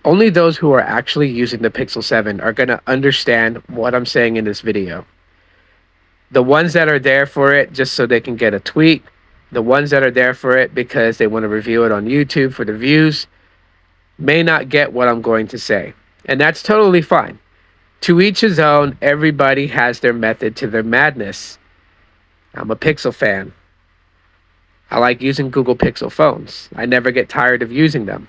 Only those who are actually using the Pixel 7 are going to understand what I'm saying in this video. The ones that are there for it just so they can get a tweet, the ones that are there for it because they want to review it on YouTube for the views, may not get what I'm going to say. And that's totally fine. To each his own, everybody has their method to their madness. I'm a Pixel fan. I like using Google Pixel phones. I never get tired of using them.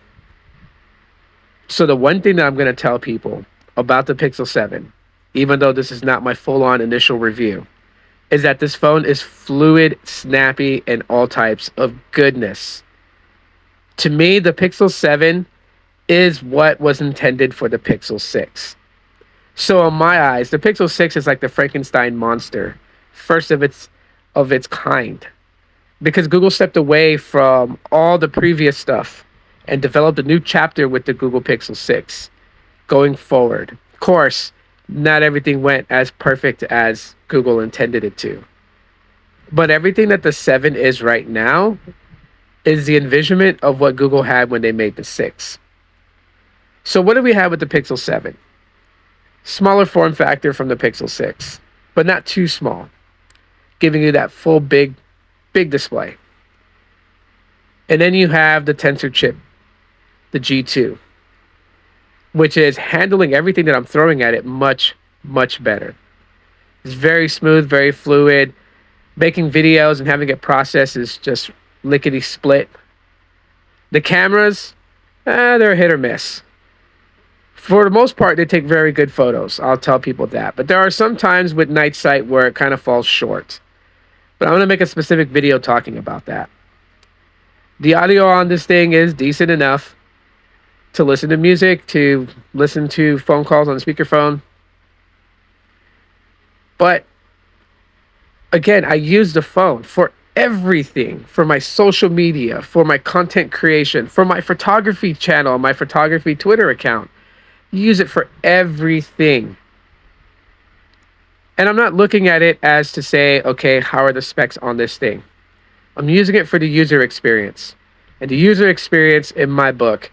So the one thing that I'm going to tell people about the Pixel 7, even though this is not my full-on initial review, is that this phone is fluid, snappy, and all types of goodness. To me, the Pixel 7 is what was intended for the Pixel 6. So in my eyes, the Pixel 6 is like the Frankenstein monster, first of its kind. Because Google stepped away from all the previous stuff and developed a new chapter with the Google Pixel 6 going forward. Of course, not everything went as perfect as Google intended it to. But everything that the 7 is right now is the envisionment of what Google had when they made the 6. So what do we have with the Pixel 7? Smaller form factor from the Pixel 6, but not too small, giving you that full big display. And then you have the Tensor chip, the G2, which is handling everything that I'm throwing at it much, much better. It's very smooth, very fluid. Making videos and having it process is just lickety split. The cameras, they're hit or miss. For the most part, they take very good photos. I'll tell people that. But there are some times with night sight where it kind of falls short. But I'm going to make a specific video talking about that. The audio on this thing is decent enough to listen to music, to listen to phone calls on speakerphone. But again, I use the phone for everything, for my social media, for my content creation, for my photography channel, my photography Twitter account. Use it for everything. And I'm not looking at it as to say, okay, how are the specs on this thing? I'm using it for the user experience. And the user experience in my book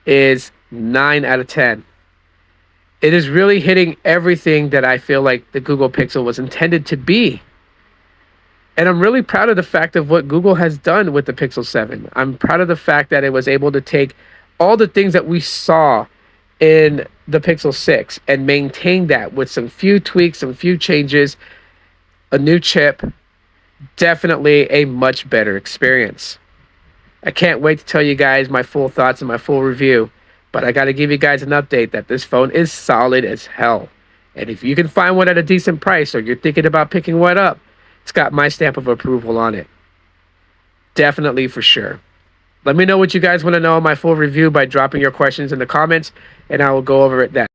is 9 out of 10. It is really hitting everything that I feel like the Google Pixel was intended to be. And I'm really proud of the fact of what Google has done with the Pixel 7. I'm proud of the fact that it was able to take all the things that we saw in the Pixel 6 and maintain that with some few tweaks, some few changes, a new chip, definitely a much better experience. I can't wait to tell you guys my full thoughts and my full review, but I got to give you guys an update that this phone is solid as hell. And if you can find one at a decent price or you're thinking about picking one up, it's got my stamp of approval on it. Definitely for sure. Let me know what you guys want to know in my full review by dropping your questions in the comments, and I will go over it then.